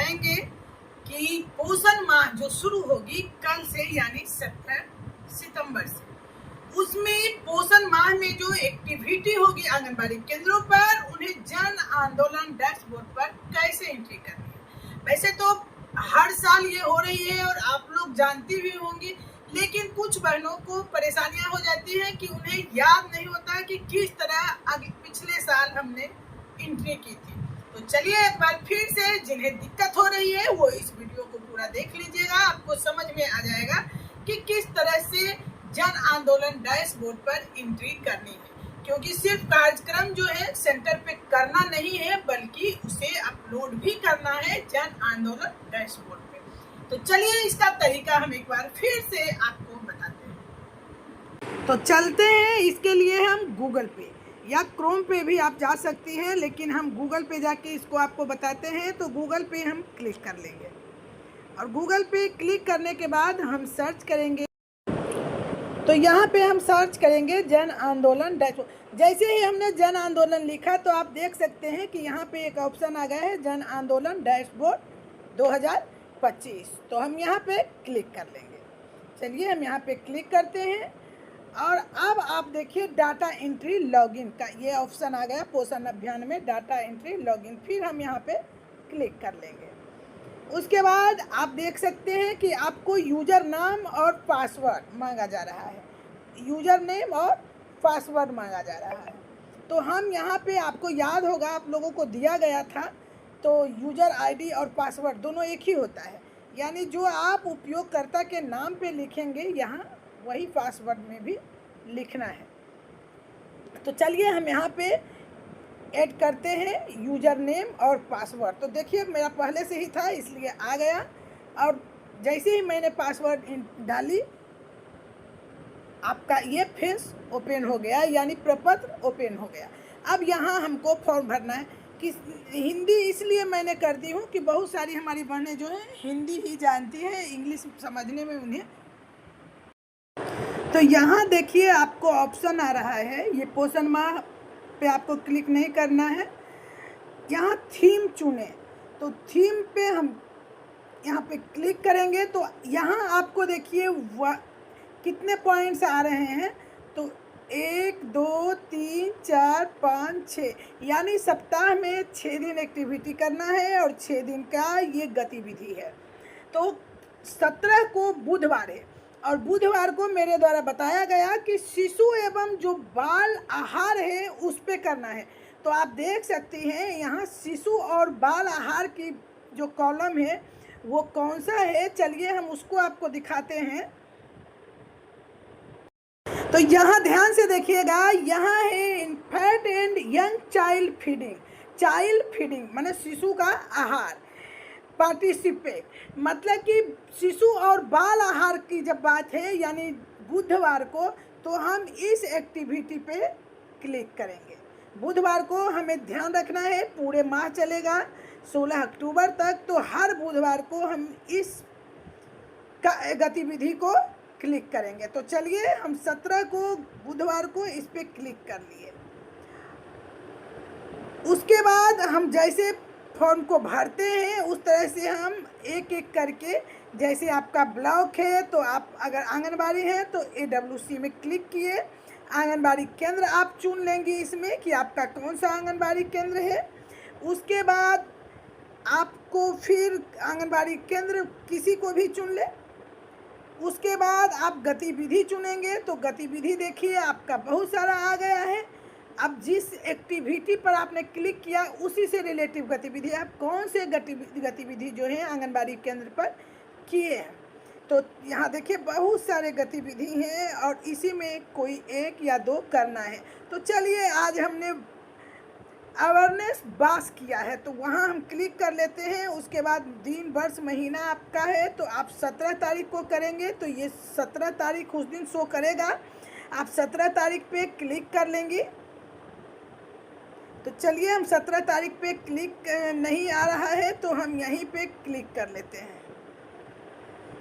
बताएंगे कि पोषण माह जो शुरू होगी कल से यानी 17 सितंबर से, उसमें पोषण माह में जो एक्टिविटी होगी आंगनबाड़ी केंद्रों पर, उन्हें जन आंदोलन डैशबोर्ड पर कैसे एंट्री करनी है। वैसे तो हर साल ये हो रही है और आप लोग जानती भी होंगी, लेकिन कुछ बहनों को परेशानियां हो जाती हैं कि उन्हें याद नहीं होता कि किस तरह आगे पिछले साल हमने एंट्री की थी। तो चलिए एक बार फिर से जिन्हें दिक्कत हो रही है वो इस वीडियो को पूरा देख लीजिएगा, आपको समझ में आ जाएगा कि किस तरह से जन आंदोलन डैशबोर्ड पर एंट्री करनी है। क्योंकि सिर्फ कार्यक्रम जो है सेंटर पे करना नहीं है, बल्कि उसे अपलोड भी करना है जन आंदोलन डैशबोर्ड पे। तो चलिए इसका तरीका हम एक बार फिर से आपको बताते हैं। तो चलते हैं, इसके लिए हम गूगल पे या क्रोम पे भी आप जा सकती हैं, लेकिन हम गूगल पे जाके इसको आपको बताते हैं। तो गूगल पे हम क्लिक कर लेंगे और गूगल पे क्लिक करने के बाद हम सर्च करेंगे। तो यहाँ पे हम सर्च करेंगे जन आंदोलन डैशबोर्ड। जैसे ही हमने जन आंदोलन लिखा तो आप देख सकते हैं कि यहाँ पे एक ऑप्शन आ गया है जन आंदोलन डैशबोर्ड 2025। तो हम यहाँ पे क्लिक कर लेंगे। चलिए हम यहाँ पे क्लिक करते हैं और अब आप देखिए डाटा एंट्री लॉगिन का ये ऑप्शन आ गया। पोषण अभियान में डाटा एंट्री लॉगिन, फिर हम यहाँ पे क्लिक कर लेंगे। उसके बाद आप देख सकते हैं कि आपको यूज़र नाम और पासवर्ड मांगा जा रहा है। यूज़र नेम और पासवर्ड मांगा जा रहा है। तो हम यहाँ पे, आपको याद होगा आप लोगों को दिया गया था, तो यूज़र आईडी और पासवर्ड दोनों एक ही होता है, यानी जो आप उपयोगकर्ता के नाम पे लिखेंगे यहाँ वही पासवर्ड में भी लिखना है। तो चलिए हम यहाँ पे ऐड करते हैं यूज़र नेम और पासवर्ड। तो देखिए मेरा पहले से ही था इसलिए आ गया, और जैसे ही मैंने पासवर्ड डाली आपका ये फेस ओपन हो गया, यानी प्रपत्र ओपन हो गया। अब यहाँ हमको फॉर्म भरना है कि हिंदी इसलिए मैंने कर दी हूँ कि बहुत सारी हमारी बहनें जो हैं हिंदी ही जानती हैं, इंग्लिश समझने में उन्हें। तो यहाँ देखिए आपको ऑप्शन आ रहा है, ये पोषण माह पे आपको क्लिक नहीं करना है। यहाँ थीम चुने, तो थीम पे हम यहाँ पे क्लिक करेंगे तो यहाँ आपको देखिए कितने पॉइंट्स आ रहे हैं। तो 1 2 3 4 5 6, यानी सप्ताह में 6 दिन एक्टिविटी करना है और 6 दिन का ये गतिविधि है। तो 17 को बुधवार है और बुधवार को मेरे द्वारा बताया गया कि शिशु एवं जो बाल आहार है उस पे करना है। तो आप देख सकती हैं यहाँ शिशु और बाल आहार की जो कॉलम है वो कौन सा है, चलिए हम उसको आपको दिखाते हैं। तो यहाँ ध्यान से देखिएगा, यहाँ है infant and young child feeding. Child feeding माने शिशु का आहार, पार्टिसिपेट मतलब कि शिशु और बाल आहार की जब बात है यानी बुधवार को, तो हम इस एक्टिविटी पे क्लिक करेंगे। बुधवार को हमें ध्यान रखना है, पूरे माह चलेगा 16 अक्टूबर तक, तो हर बुधवार को हम इस गतिविधि को क्लिक करेंगे। तो चलिए हम 17 को बुधवार को इस पे क्लिक कर लिए। उसके बाद हम जैसे फॉर्म को भरते हैं उस तरह से हम एक एक करके, जैसे आपका ब्लॉक है तो आप अगर आंगनबाड़ी है तो AWC में क्लिक किए, आंगनबाड़ी केंद्र आप चुन लेंगे इसमें कि आपका कौन सा आंगनबाड़ी केंद्र है। उसके बाद आपको फिर आंगनबाड़ी केंद्र किसी को भी चुन ले। उसके बाद आप गतिविधि चुनेंगे, तो गतिविधि देखिए आपका बहुत सारा आ गया है। अब जिस एक्टिविटी पर आपने क्लिक किया उसी से रिलेटिव गतिविधि, आप कौन से गतिविधि जो है आंगनबाड़ी केंद्र पर किए हैं। तो यहाँ देखिए बहुत सारे गतिविधि हैं और इसी में कोई 1 या 2 करना है। तो चलिए आज हमने अवेयरनेस बास किया है तो वहाँ हम क्लिक कर लेते हैं। उसके बाद दिन वर्ष महीना आपका है तो आप 17 तारीख को करेंगे, तो ये 17 तारीख उस दिन शो करेगा। आप 17 तारीख पे क्लिक कर लेंगी। तो चलिए हम 17 तारीख पे क्लिक नहीं आ रहा है तो हम यहीं पे क्लिक कर लेते हैं।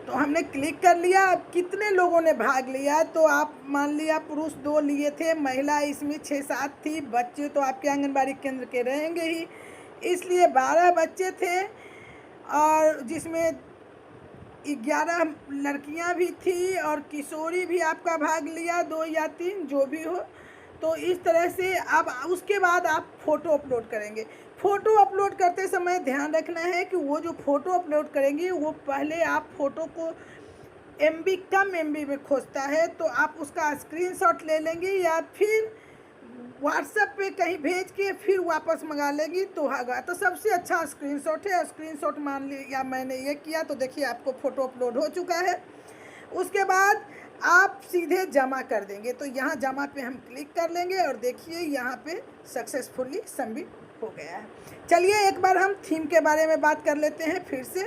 तो हमने क्लिक कर लिया। अब कितने लोगों ने भाग लिया, तो आप मान लिया पुरुष 2 लिए थे, महिला इसमें 6-7 थी, बच्चे तो आपके आंगनबाड़ी केंद्र के रहेंगे ही, इसलिए 12 बच्चे थे और जिसमें 11 लड़कियां भी थी और किशोरी भी आपका भाग लिया, 2 या 3 जो भी हो। तो इस तरह से अब उसके बाद आप फ़ोटो अपलोड करेंगे। फ़ोटो अपलोड करते समय ध्यान रखना है कि वो जो फ़ोटो अपलोड करेंगे वो पहले आप फ़ोटो को MB कम MB में खोजता है, तो आप उसका स्क्रीनशॉट ले लेंगे या फिर व्हाट्सएप पे कहीं भेज के फिर वापस मंगा लेंगी तो होगा। तो सबसे अच्छा स्क्रीनशॉट है। स्क्रीनशॉट मान लिया मैंने ये किया, तो देखिए आपको फ़ोटो अपलोड हो चुका है। उसके बाद आप सीधे जमा कर देंगे। तो यहाँ जमा पे हम क्लिक कर लेंगे और देखिए यहाँ पे सक्सेसफुली सबमिट हो गया है। चलिए एक बार हम थीम के बारे में बात कर लेते हैं फिर से।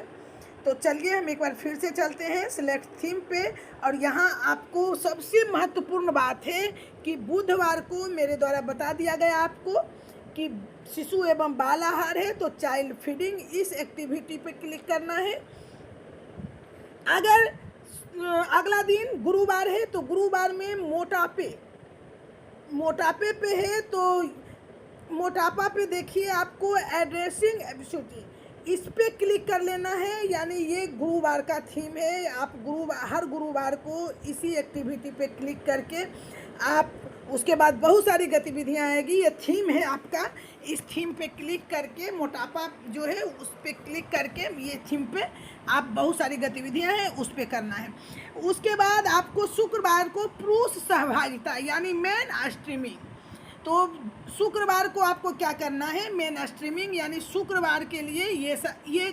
तो चलिए हम एक बार फिर से चलते हैं सिलेक्ट थीम पे। और यहाँ आपको सबसे महत्वपूर्ण बात है कि बुधवार को मेरे द्वारा बता दिया गया आपको कि शिशु एवं बाल आहार है, तो चाइल्ड फीडिंग इस एक्टिविटी पे क्लिक करना है। अगर अगला दिन गुरुवार है तो गुरुवार में मोटापे पे है, तो मोटापा पे देखिए आपको एड्रेसिंग एबिलिटी इस पे क्लिक कर लेना है। यानी ये गुरुवार का थीम है। आप हर गुरुवार को इसी एक्टिविटी पे क्लिक करके आप उसके बाद बहुत सारी गतिविधियां आएगी। ये थीम है आपका। इस थीम पे क्लिक करके मोटापा जो है उस पे क्लिक करके ये थीम पे आप बहुत सारी गतिविधियां हैं उस पे करना है। उसके बाद आपको शुक्रवार को पुरुष सहभागिता यानी मेन स्ट्रीमिंग, तो शुक्रवार को आपको क्या करना है, मेन स्ट्रीमिंग यानी शुक्रवार के लिए ये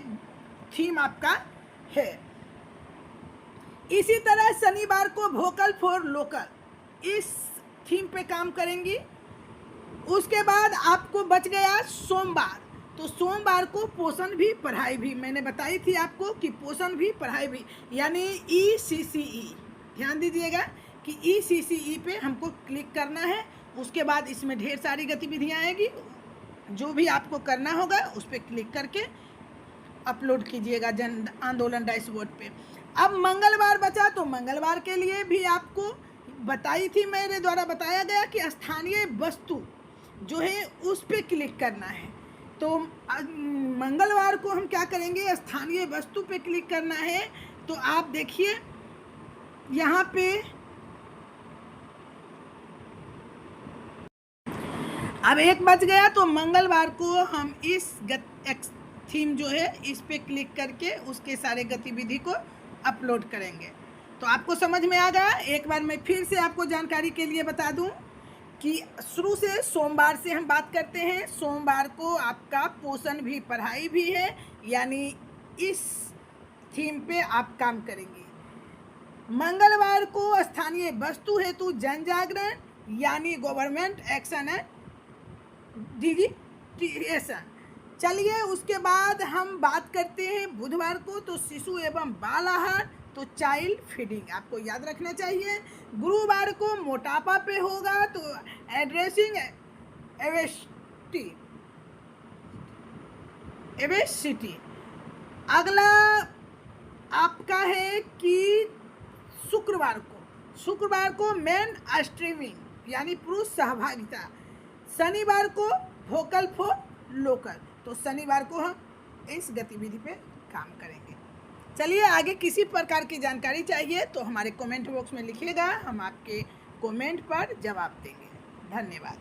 थीम आपका है। इसी तरह शनिवार को वोकल फॉर लोकल इस थीम पे काम करेंगी। उसके बाद आपको बच गया सोमवार। तो सोमवार को पोषण भी पढ़ाई भी, मैंने बताई थी आपको कि पोषण भी पढ़ाई भी यानी ECCE, ध्यान दीजिएगा कि ECCE पे हमको क्लिक करना है। उसके बाद इसमें ढेर सारी गतिविधियां आएगी, जो भी आपको करना होगा उस पर क्लिक करके अपलोड कीजिएगा जन आंदोलन डैशबोर्ड पे। अब मंगलवार बचा, तो मंगलवार के लिए भी आपको बताई थी, मेरे द्वारा बताया गया कि स्थानीय वस्तु जो है उस पर क्लिक करना है। तो मंगलवार को हम क्या करेंगे, स्थानीय वस्तु पे क्लिक करना है। तो आप देखिए यहाँ पे अब एक बच गया, तो मंगलवार को हम इस थीम जो है इस पे क्लिक करके उसके सारे गतिविधि को अपलोड करेंगे। तो आपको समझ में आ गया। एक बार मैं फिर से आपको जानकारी के लिए बता दूं कि शुरू से सोमवार से हम बात करते हैं। सोमवार को आपका पोषण भी पढ़ाई भी है, यानी इस थीम पे आप काम करेंगे। मंगलवार को स्थानीय वस्तु हेतु जन जागरण यानी गवर्नमेंट एक्शन एंड डिजिटेशन। चलिए उसके बाद हम बात करते हैं बुधवार को, तो शिशु एवं बाल आहार, तो चाइल्ड फीडिंग आपको याद रखना चाहिए। गुरुवार को मोटापा पे होगा, तो एड्रेसिंग एवेसिटी। अगला आपका है कि शुक्रवार को मेन स्ट्रीमिंग यानी पुरुष सहभागिता। शनिवार को वोकल फॉर लोकल, तो शनिवार को हम इस गतिविधि पे काम करेंगे। चलिए आगे किसी प्रकार की जानकारी चाहिए तो हमारे कमेंट बॉक्स में लिखिएगा, हम आपके कमेंट पर जवाब देंगे। धन्यवाद।